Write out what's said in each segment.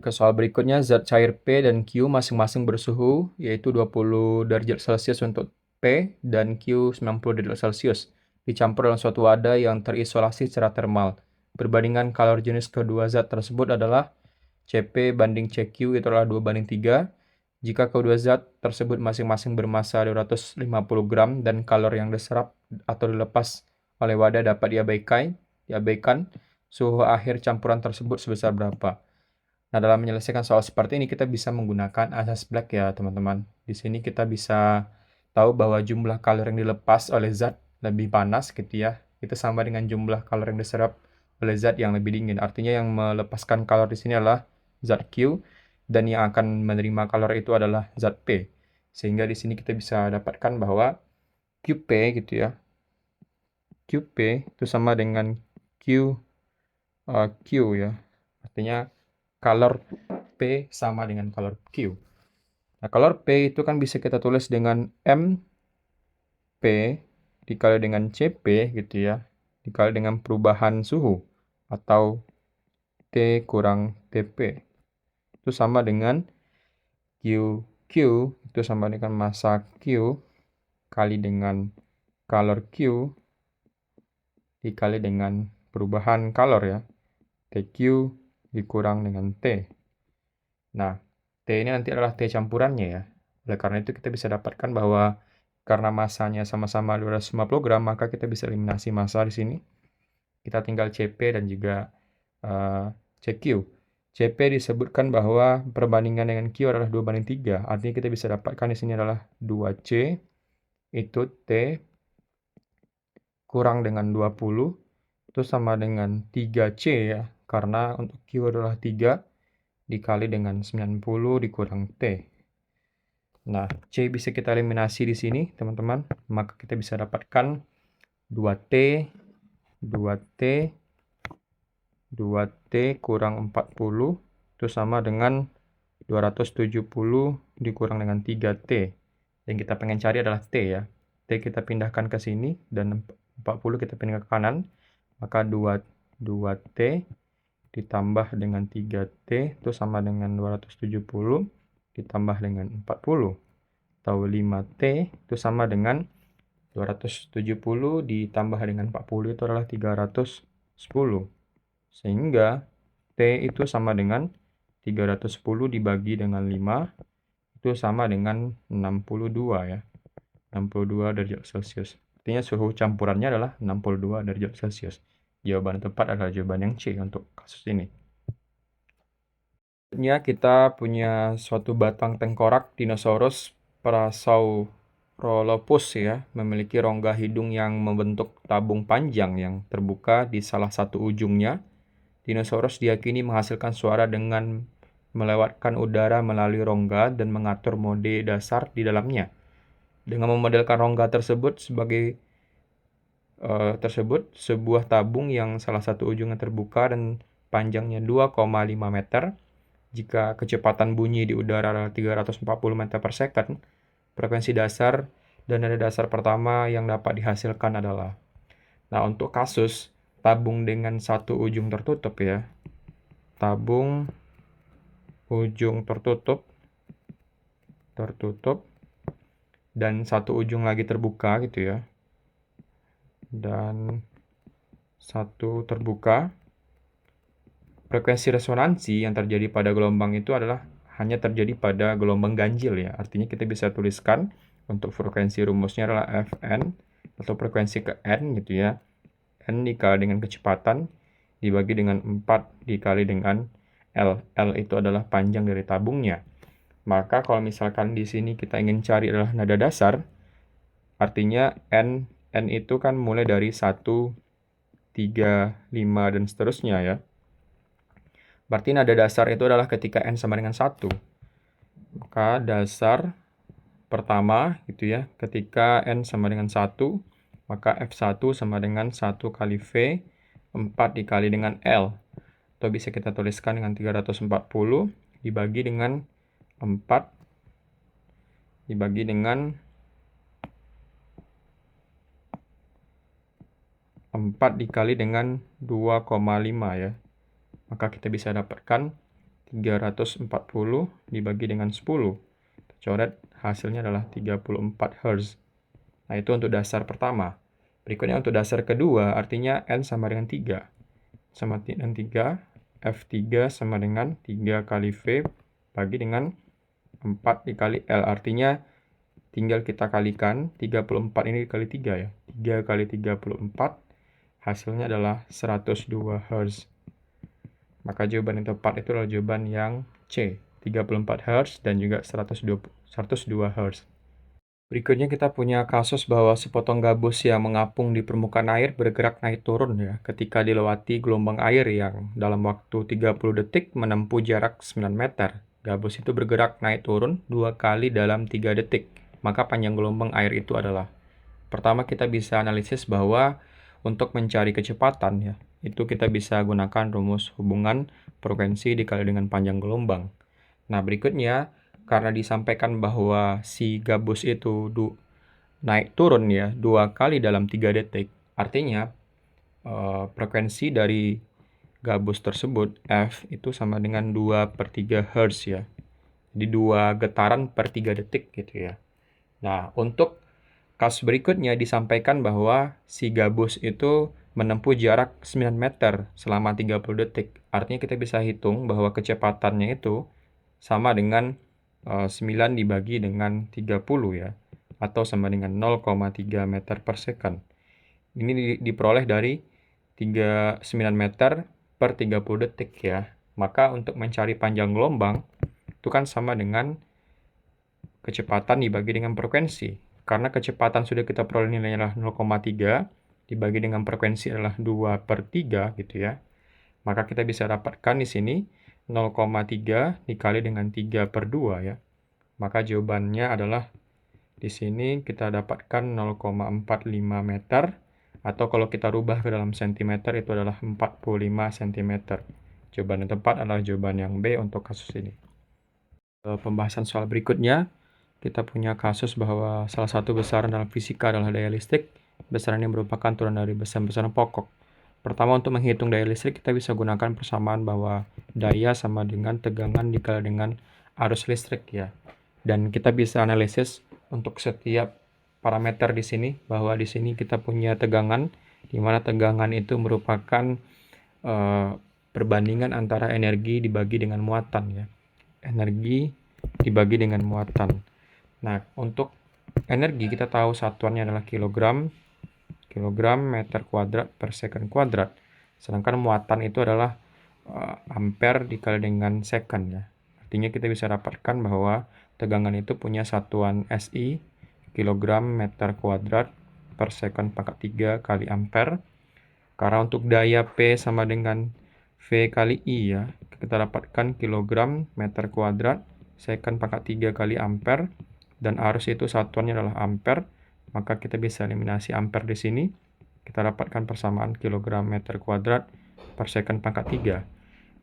ke soal berikutnya, zat cair P dan Q masing-masing bersuhu, yaitu 20 derajat Celcius untuk P dan Q 90 derajat Celcius, dicampur dalam suatu wadah yang terisolasi secara termal. Perbandingan kalor jenis kedua zat tersebut adalah Cp banding Cq itu adalah 2 banding 3. Jika kedua zat tersebut masing-masing bermassa 250 gram dan kalor yang diserap atau dilepas oleh wadah dapat diabaikan, suhu akhir campuran tersebut sebesar berapa? Nah, dalam menyelesaikan soal seperti ini kita bisa menggunakan asas Black ya, teman-teman. Di sini kita bisa tahu bahwa jumlah kalori yang dilepas oleh zat lebih panas gitu ya. Itu sama dengan jumlah kalori yang diserap oleh zat yang lebih dingin. Artinya yang melepaskan kalori di sini adalah zat Q dan yang akan menerima kalori itu adalah zat P. Sehingga di sini kita bisa dapatkan bahwa QP gitu ya. QP itu sama dengan Q ya. Artinya kalor P sama dengan kalor Q. Nah, kalor P itu kan bisa kita tulis dengan MP dikali dengan CP gitu ya, dikali dengan perubahan suhu, atau T kurang TP. Itu sama dengan QQ, itu sama dengan massa Q, kali dengan kalor Q, dikali dengan perubahan kalor ya, TQ dikurang dengan T. Nah, T ini nanti adalah T campurannya ya. Oleh karena itu kita bisa dapatkan bahwa karena masanya sama-sama 250 gram, maka kita bisa eliminasi massa di sini. Kita tinggal Cp dan juga Cq. Cp disebutkan bahwa perbandingan dengan Q adalah 2 banding 3. Artinya kita bisa dapatkan di sini adalah 2C itu T kurang dengan 20 itu sama dengan 3C ya. Karena untuk Q adalah 3 dikali dengan 90 dikurang T. Nah, C bisa kita eliminasi di sini, teman-teman. Maka kita bisa dapatkan 2T, 2T, 2T kurang 40, itu sama dengan 270 dikurang dengan 3T. Yang kita pengen cari adalah T ya. T kita pindahkan ke sini, dan 40 kita pindah ke kanan. Maka 2T ditambah dengan 3T itu sama dengan 270 ditambah dengan 40 atau 5T itu sama dengan 270 ditambah dengan 40 itu adalah 310. Sehingga T itu sama dengan 310 dibagi dengan 5 itu sama dengan 62 ya. 62 derajat Celcius. Artinya suhu campurannya adalah 62 derajat Celcius. Jawaban tepat adalah jawaban yang C untuk kasus ini. Selanjutnya kita punya suatu batang tengkorak dinosaurus Parasaurolophus ya, memiliki rongga hidung yang membentuk tabung panjang yang terbuka di salah satu ujungnya. Dinosaurus diyakini menghasilkan suara dengan melewatkan udara melalui rongga dan mengatur mode dasar di dalamnya. Dengan memodelkan rongga tersebut sebuah tabung yang salah satu ujungnya terbuka dan panjangnya 2,5 meter. Jika kecepatan bunyi di udara adalah 340 meter per second, frekuensi dasar dan nada dasar pertama yang dapat dihasilkan adalah. Nah, untuk kasus tabung dengan satu ujung tertutup ya. Tabung ujung tertutup dan satu ujung lagi terbuka gitu ya. Dan satu terbuka. Frekuensi resonansi yang terjadi pada gelombang itu adalah hanya terjadi pada gelombang ganjil ya. Artinya kita bisa tuliskan untuk frekuensi rumusnya adalah Fn atau frekuensi ke N gitu ya. N dikali dengan kecepatan dibagi dengan 4 dikali dengan L. L itu adalah panjang dari tabungnya. Maka kalau misalkan di sini kita ingin cari adalah nada dasar, artinya N itu kan mulai dari 1, 3, 5, dan seterusnya ya. Berarti nada dasar itu adalah ketika N sama dengan 1. Maka dasar pertama gitu ya, ketika N sama dengan 1, maka F1 sama dengan 1 kali V, 4 dikali dengan L. Atau bisa kita tuliskan dengan 340 dibagi dengan 4 dibagi dengan 4 dikali dengan 2,5 ya. Maka kita bisa dapatkan 340 dibagi dengan 10. Kita coret, hasilnya adalah 34 Hz. Nah, itu untuk dasar pertama. Berikutnya untuk dasar kedua, artinya N sama dengan 3. Sama dengan 3, F3 sama dengan 3 kali V bagi dengan 4 dikali L. Artinya tinggal kita kalikan, 34 ini dikali 3 ya. 3 kali 34, hasilnya adalah 102 Hz. Maka jawaban yang tepat itu adalah jawaban yang C, 34 Hz dan juga 102 Hz. Berikutnya kita punya kasus bahwa sepotong gabus yang mengapung di permukaan air bergerak naik turun ya ketika dilewati gelombang air yang dalam waktu 30 detik menempuh jarak 9 meter. Gabus itu bergerak naik turun 2 kali dalam 3 detik. Maka panjang gelombang air itu adalah. Pertama kita bisa analisis bahwa untuk mencari kecepatan ya, itu kita bisa gunakan rumus hubungan frekuensi dikali dengan panjang gelombang. Nah, berikutnya karena disampaikan bahwa si gabus itu naik turun ya 2 kali dalam 3 detik, artinya frekuensi dari gabus tersebut F itu sama dengan 2/3 Hz ya. Jadi 2 getaran per 3 detik gitu ya. Nah, untuk kasus berikutnya disampaikan bahwa si gabus itu menempuh jarak 9 meter selama 30 detik. Artinya kita bisa hitung bahwa kecepatannya itu sama dengan 9 dibagi dengan 30 ya, atau sama dengan 0,3 meter per second. Ini diperoleh dari 9 meter per 30 detik ya. Maka untuk mencari panjang gelombang, itu kan sama dengan kecepatan dibagi dengan frekuensi. Karena kecepatan sudah kita peroleh nilainya adalah 0,3, dibagi dengan frekuensi adalah 2/3 gitu ya. Maka kita bisa dapatkan di sini 0,3 dikali dengan 3/2 ya. Maka jawabannya adalah di sini kita dapatkan 0,45 meter, atau kalau kita rubah ke dalam sentimeter itu adalah 45 cm. Jawaban yang tepat adalah jawaban yang B untuk kasus ini. Pembahasan soal berikutnya, kita punya kasus bahwa salah satu besaran dalam fisika adalah daya listrik. Besaran ini merupakan turunan dari besaran-besaran pokok. Pertama, untuk menghitung daya listrik, kita bisa gunakan persamaan bahwa daya sama dengan tegangan dikali dengan arus listrik ya. Dan kita bisa analisis untuk setiap parameter di sini, bahwa di sini kita punya tegangan, di mana tegangan itu merupakan perbandingan antara energi dibagi dengan muatan ya. Energi dibagi dengan muatan. Nah, untuk energi kita tahu satuannya adalah kilogram meter kuadrat per second kuadrat. Sedangkan muatan itu adalah ampere dikali dengan second ya. Artinya kita bisa dapatkan bahwa tegangan itu punya satuan SI, kilogram meter kuadrat per second pangkat 3 kali ampere. Karena untuk daya P sama dengan V kali I ya, kita dapatkan kilogram meter kuadrat second pangkat 3 kali ampere, dan arus itu satuannya adalah ampere. Maka kita bisa eliminasi ampere di sini. Kita dapatkan persamaan kilogram meter kuadrat per second pangkat 3.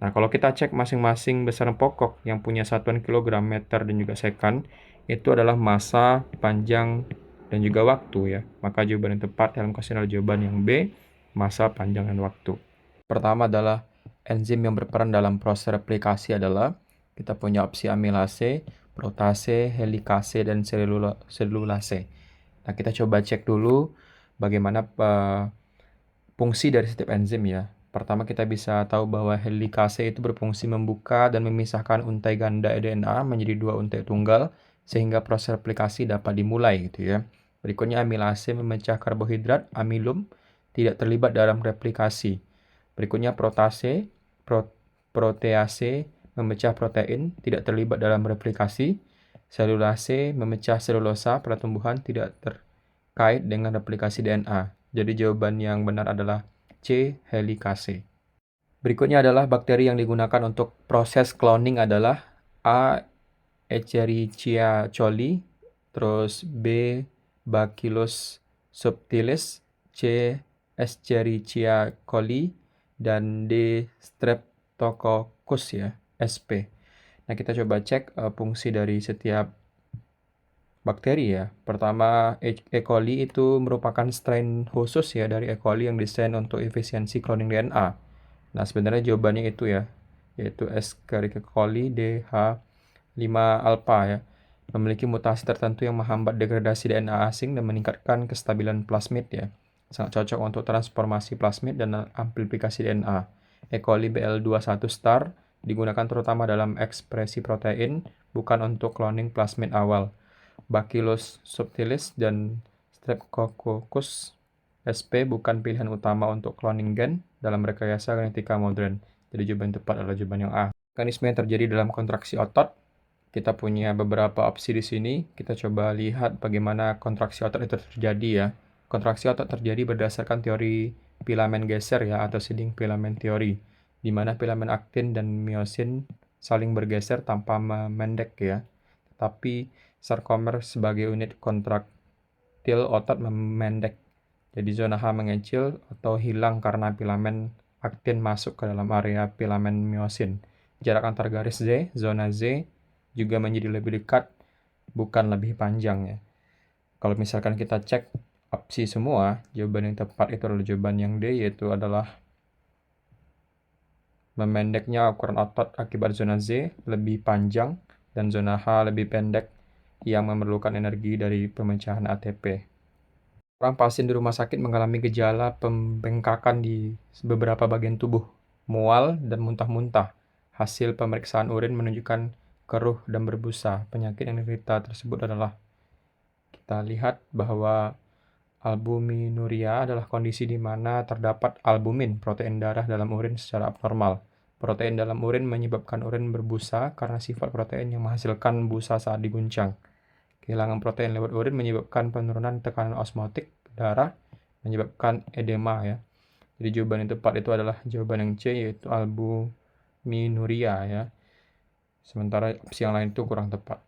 Nah, kalau kita cek masing-masing besaran pokok yang punya satuan kilogram, meter, dan juga second, itu adalah massa, panjang, dan juga waktu ya. Maka jawaban yang tepat dalam kasus adalah jawaban yang B, massa, panjang, dan waktu. Pertama adalah enzim yang berperan dalam proses replikasi adalah kita punya opsi amilase, protase, helikase, dan selulase. Nah, kita coba cek dulu bagaimana fungsi dari setiap enzim ya. Pertama kita bisa tahu bahwa helikase itu berfungsi membuka dan memisahkan untai ganda DNA menjadi 2 untai tunggal sehingga proses replikasi dapat dimulai gitu ya. Berikutnya amilase memecah karbohidrat amilum tidak terlibat dalam replikasi. Berikutnya protase, protease memecah protein tidak terlibat dalam replikasi. Selulase memecah selulosa pada tumbuhan tidak terkait dengan replikasi DNA. Jadi jawaban yang benar adalah C. Helikase. Berikutnya adalah bakteri yang digunakan untuk proses cloning adalah A. Escherichia coli, terus B. Bacillus subtilis, C. Escherichia coli, dan D. Streptococcus ya, SP. Nah, kita coba cek fungsi dari setiap bakteri ya. Pertama, E. coli itu merupakan strain khusus ya dari E. coli yang desain untuk efisiensi cloning DNA. Nah, sebenarnya jawabannya itu ya. yaitu Escherichia coli DH5 alpha ya, memiliki mutasi tertentu yang menghambat degradasi DNA asing dan meningkatkan kestabilan plasmid ya. Sangat cocok untuk transformasi plasmid dan amplifikasi DNA. E. coli BL21 star digunakan terutama dalam ekspresi protein, bukan untuk cloning plasmid awal. Bacillus subtilis dan Streptococcus sp bukan pilihan utama untuk cloning gen dalam rekayasa genetika modern. Jadi jawaban tepat adalah jawaban yang A. Mekanisme yang terjadi dalam kontraksi otot. Kita punya beberapa opsi di sini. Kita coba lihat bagaimana kontraksi otot itu terjadi ya. Kontraksi otot terjadi berdasarkan teori filamen geser ya, atau shedding filamen teori, di mana filamen aktin dan miosin saling bergeser tanpa memendek ya. Tapi sarkomer sebagai unit kontraktil otot memendek. Jadi zona H mengecil atau hilang karena filamen aktin masuk ke dalam area filamen miosin. Jarak antar garis Z, zona Z, juga menjadi lebih dekat, bukan lebih panjang ya. Kalau misalkan kita cek opsi semua, jawaban yang tepat itu adalah jawaban yang D, yaitu adalah memendeknya ukuran otot akibat zona Z lebih panjang dan zona H lebih pendek yang memerlukan energi dari pemecahan ATP. Orang pasien di rumah sakit mengalami gejala pembengkakan di beberapa bagian tubuh, mual dan muntah-muntah. Hasil pemeriksaan urin menunjukkan keruh dan berbusa. Penyakit yang diderita tersebut adalah, kita lihat bahwa albuminuria adalah kondisi di mana terdapat albumin, protein darah dalam urin secara abnormal. Protein dalam urin menyebabkan urin berbusa karena sifat protein yang menghasilkan busa saat diguncang. Kehilangan protein lewat urin menyebabkan penurunan tekanan osmotik darah, menyebabkan edema ya. Jadi jawaban yang tepat itu adalah jawaban yang C, yaitu albuminuria ya. Sementara opsi yang lain itu kurang tepat.